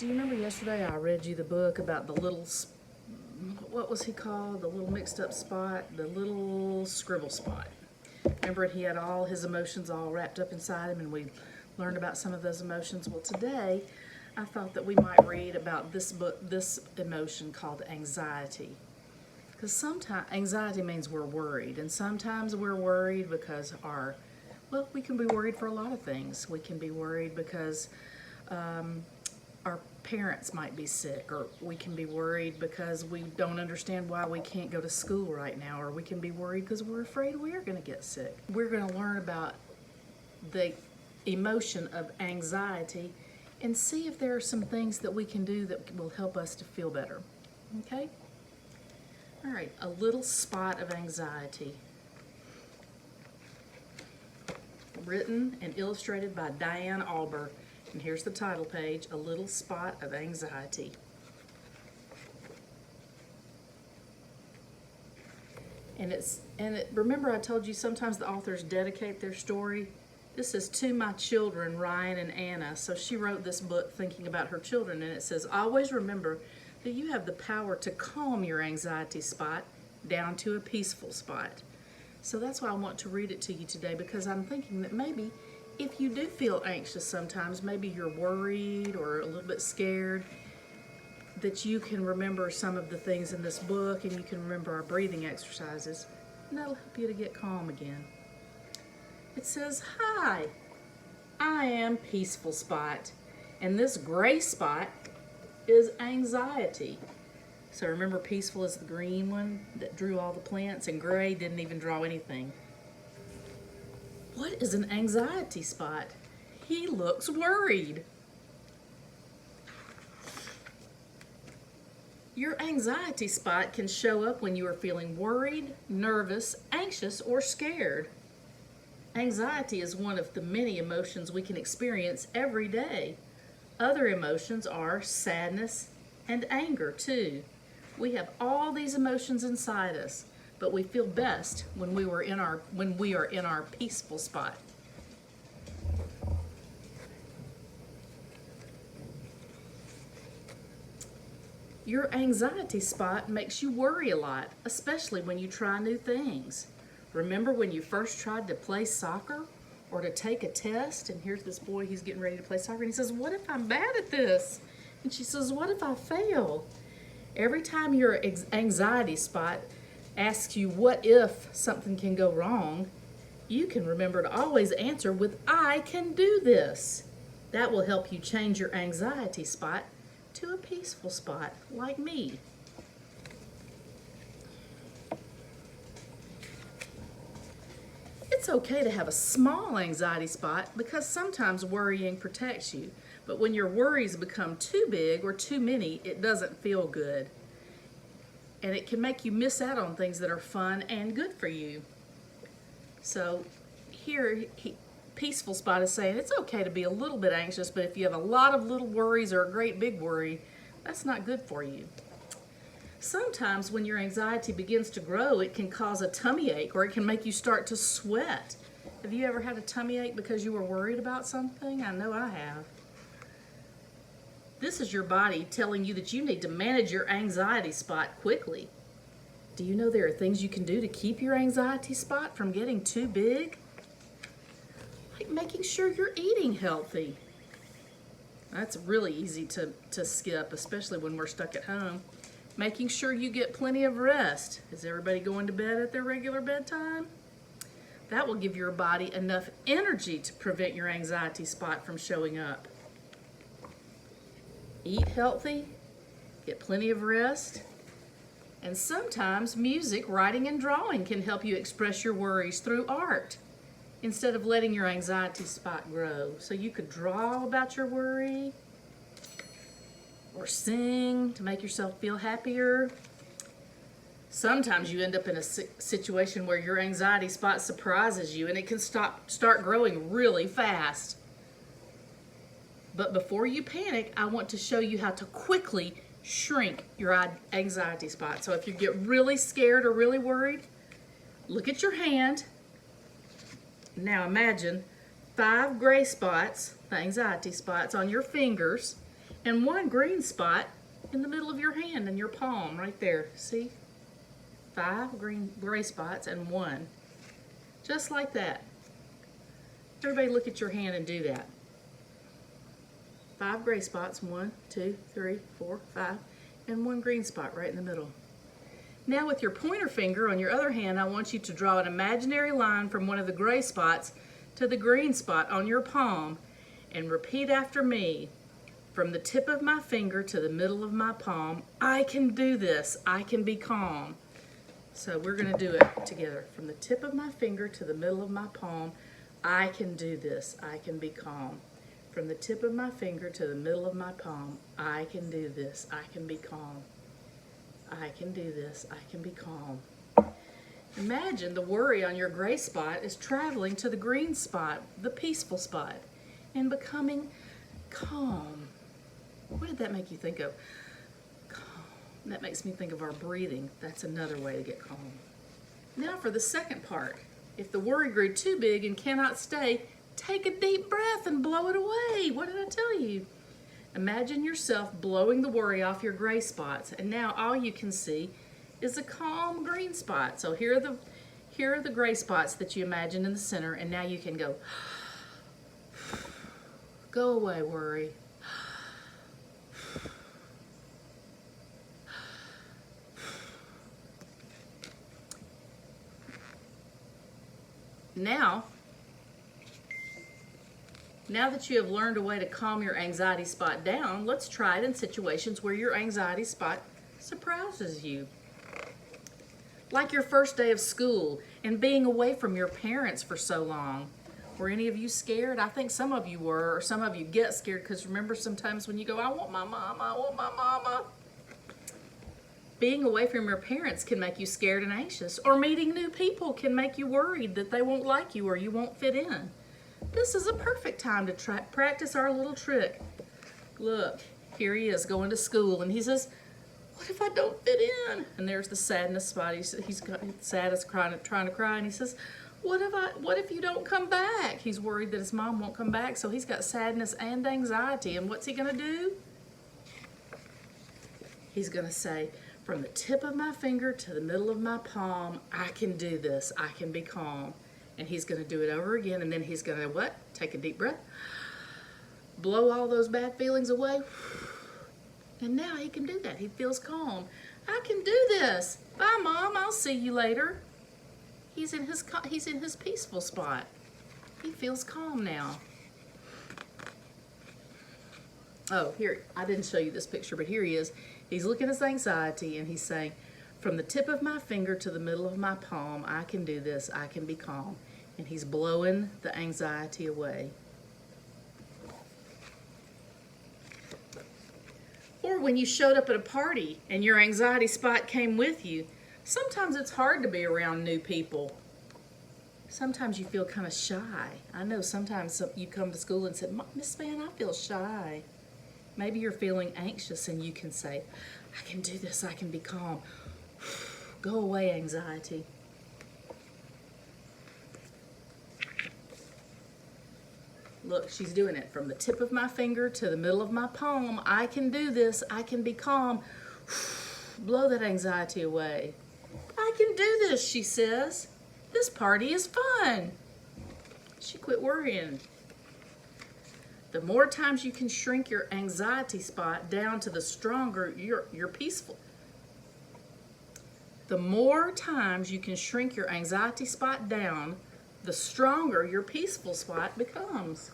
Do you remember yesterday I read you the book about the little, what was he called? The little mixed up spot, the little scribble spot. Remember, he had all his emotions all wrapped up inside him, and we learned about some of those emotions. Well, today I thought that we might read about this book, this emotion called anxiety. Because sometimes anxiety means we're worried, and sometimes we're worried because we can be worried for a lot of things. We can be worried because our parents might be sick, or we can be worried because we don't understand why we can't go to school right now, or we can be worried because we're afraid we're going to get sick. We're going to learn about the emotion of anxiety and see if there are some things that we can do that will help us to feel better. Okay? All right, a little spot of anxiety. Written and illustrated by Diane Alber. And here's the title page, A Little Spot of Anxiety. Remember I told you sometimes the authors dedicate their story? This is to my children, Ryan and Anna. So she wrote this book thinking about her children, and it says, always remember that you have the power to calm your anxiety spot down to a peaceful spot. So that's why I want to read it to you today, because I'm thinking that maybe if you do feel anxious sometimes, maybe you're worried or a little bit scared, that you can remember some of the things in this book, and you can remember our breathing exercises, and that'll help you to get calm again. It says, hi, I am peaceful spot, and this gray spot is anxiety. So remember, peaceful is the green one that drew all the plants, and gray didn't even draw anything. What is an anxiety spot? He looks worried. Your anxiety spot can show up when you are feeling worried, nervous, anxious, or scared. Anxiety is one of the many emotions we can experience every day. Other emotions are sadness and anger too. We have all these emotions inside us, but we feel best when we are in our peaceful spot. Your anxiety spot makes you worry a lot, especially when you try new things. Remember when you first tried to play soccer or to take a test? And here's this boy, he's getting ready to play soccer, and he says, what if I'm bad at this? And she says, what if I fail? Every time your anxiety spot asks you what if something can go wrong, you can remember to always answer with, I can do this. That will help you change your anxiety spot to a peaceful spot, like me. It's okay to have a small anxiety spot because sometimes worrying protects you. But when your worries become too big or too many, it doesn't feel good. And it can make you miss out on things that are fun and good for you. So here, Peaceful Spot is saying it's okay to be a little bit anxious, but if you have a lot of little worries or a great big worry, that's not good for you. Sometimes when your anxiety begins to grow, it can cause a tummy ache, or it can make you start to sweat. Have you ever had a tummy ache because you were worried about something? I know I have. This is your body telling you that you need to manage your anxiety spot quickly. Do you know there are things you can do to keep your anxiety spot from getting too big? Like making sure you're eating healthy. That's really easy to skip, especially when we're stuck at home. Making sure you get plenty of rest. Is everybody going to bed at their regular bedtime? That will give your body enough energy to prevent your anxiety spot from showing up. Eat healthy, get plenty of rest, and sometimes music, writing, and drawing can help you express your worries through art instead of letting your anxiety spot grow. So you could draw about your worry or sing to make yourself feel happier. Sometimes you end up in a situation where your anxiety spot surprises you and it can start growing really fast. But before you panic, I want to show you how to quickly shrink your anxiety spot. So if you get really scared or really worried, look at your hand. Now imagine 5 gray spots, the anxiety spots, on your fingers, and one green spot in the middle of your hand and your palm right there. See? 5 gray spots and 1. Just like that. Everybody look at your hand and do that. 5 gray spots, 1, 2, 3, 4, 5, and 1 green spot right in the middle. Now with your pointer finger on your other hand, I want you to draw an imaginary line from one of the gray spots to the green spot on your palm and repeat after me. From the tip of my finger to the middle of my palm, I can do this. I can be calm. So we're going to do it together. From the tip of my finger to the middle of my palm, I can do this. I can be calm. From the tip of my finger to the middle of my palm, I can do this. I can be calm. I can do this. I can be calm. Imagine the worry on your gray spot is traveling to the green spot, the peaceful spot, and becoming calm. What did that make you think of? Calm. That makes me think of our breathing. That's another way to get calm. Now for the second part. If the worry grew too big and cannot stay, take a deep breath and blow it away. What did I tell you? Imagine yourself blowing the worry off your gray spots, and now all you can see is a calm green spot. So here are the gray spots that you imagined in the center, and now you can go away, worry. Now that you have learned a way to calm your anxiety spot down, let's try it in situations where your anxiety spot surprises you. Like your first day of school and being away from your parents for so long. Were any of you scared? I think some of you were, or some of you get scared because remember sometimes when you go, I want my mama, I want my mama. Being away from your parents can make you scared and anxious, or meeting new people can make you worried that they won't like you or you won't fit in. This is a perfect time to practice our little trick. Look, here he is going to school, and he says, what if I don't fit in? And there's the sadness spot. He's sad as trying to cry, and he says, what if you don't come back? He's worried that his mom won't come back, so he's got sadness and anxiety. And what's he going to do? He's going to say, from the tip of my finger to the middle of my palm, I can do this. I can be calm. And he's going to do it over again, and then he's going to what? Take a deep breath. Blow all those bad feelings away. And now he can do that. He feels calm. I can do this. Bye, Mom. I'll see you later. He's in his peaceful spot. He feels calm now. Oh, here, I didn't show you this picture, but here he is. He's looking at his anxiety, and he's saying, from the tip of my finger to the middle of my palm, I can do this. I can be calm. And he's blowing the anxiety away. Or when you showed up at a party and your anxiety spot came with you, sometimes it's hard to be around new people. Sometimes you feel kind of shy. I know sometimes you come to school and say, Miss Van, I feel shy. Maybe you're feeling anxious and you can say, I can do this. I can be calm. Go away, anxiety. Look, she's doing it. From the tip of my finger to the middle of my palm, I can do this. I can be calm. Blow that anxiety away. I can do this, she says. This party is fun. She quit worrying. The more times you can shrink your anxiety spot down to the stronger you're peaceful. The more times you can shrink your anxiety spot down, the stronger your peaceful spot becomes.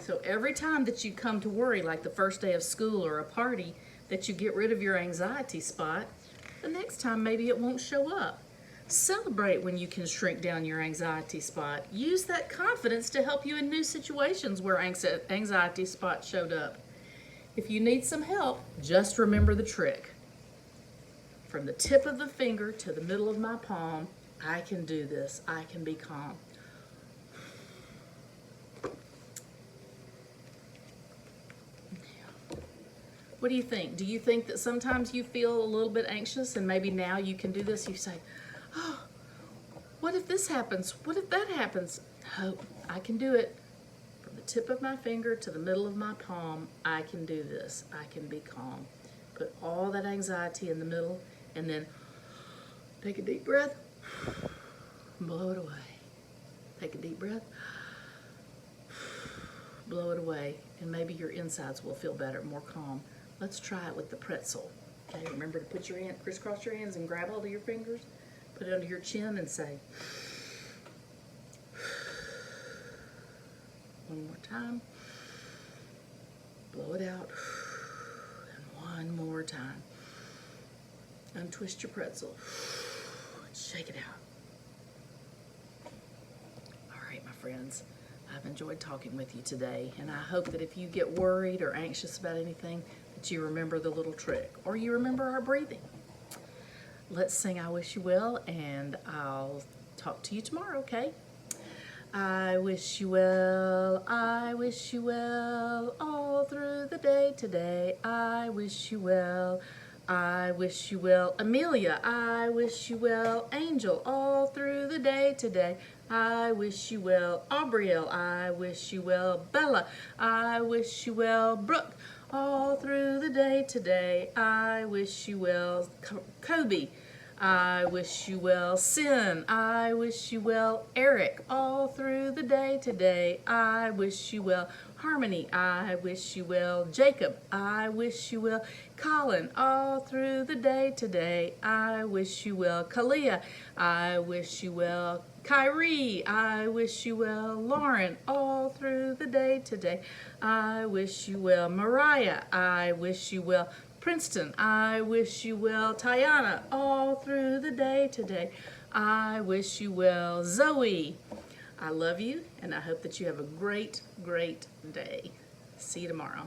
So every time that you come to worry, like the first day of school or a party, that you get rid of your anxiety spot, the next time maybe it won't show up. Celebrate when you can shrink down your anxiety spot. Use that confidence to help you in new situations where anxiety spot showed up. If you need some help, just remember the trick. From the tip of the finger to the middle of my palm, I can do this. I can be calm. What do you think? Do you think that sometimes you feel a little bit anxious and maybe now you can do this? You say, oh, what if this happens? What if that happens? Oh, I can do it. From the tip of my finger to the middle of my palm, I can do this. I can be calm. Put all that anxiety in the middle, and then take a deep breath, blow it away. Take a deep breath, blow it away, and maybe your insides will feel better, more calm. Let's try it with the pretzel. Okay, remember to put your hand, crisscross your hands and grab hold of your fingers, put it under your chin and say, one more time, blow it out, and one more time. Untwist your pretzel, shake it out. All right, my friends, I've enjoyed talking with you today, and I hope that if you get worried or anxious about anything, that you remember the little trick, or you remember our breathing. Let's sing I Wish You Well, and I'll talk to you tomorrow, okay? I wish you well, I wish you well, all through the day today. I wish you well, I wish you well. Amelia, I wish you well. Angel, all through the day today. I wish you well. Aubrielle, I wish you well. Bella, I wish you well. Brooke, all through the day today. I wish you well. Kobe, I wish you well. Sin, I wish you well. Eric, all through the day today. I wish you well. Harmony, I wish you well. Jacob, I wish you well. Colin, all through the day today. I wish you well. Kalia, I wish you well. Kyrie, I wish you well. Lauren, all through the day today. I wish you well. Mariah, I wish you well. Princeton, I wish you well. Tiana, all through the day today. I wish you well. Zoe, I love you, and I hope that you have a great, great day. See you tomorrow.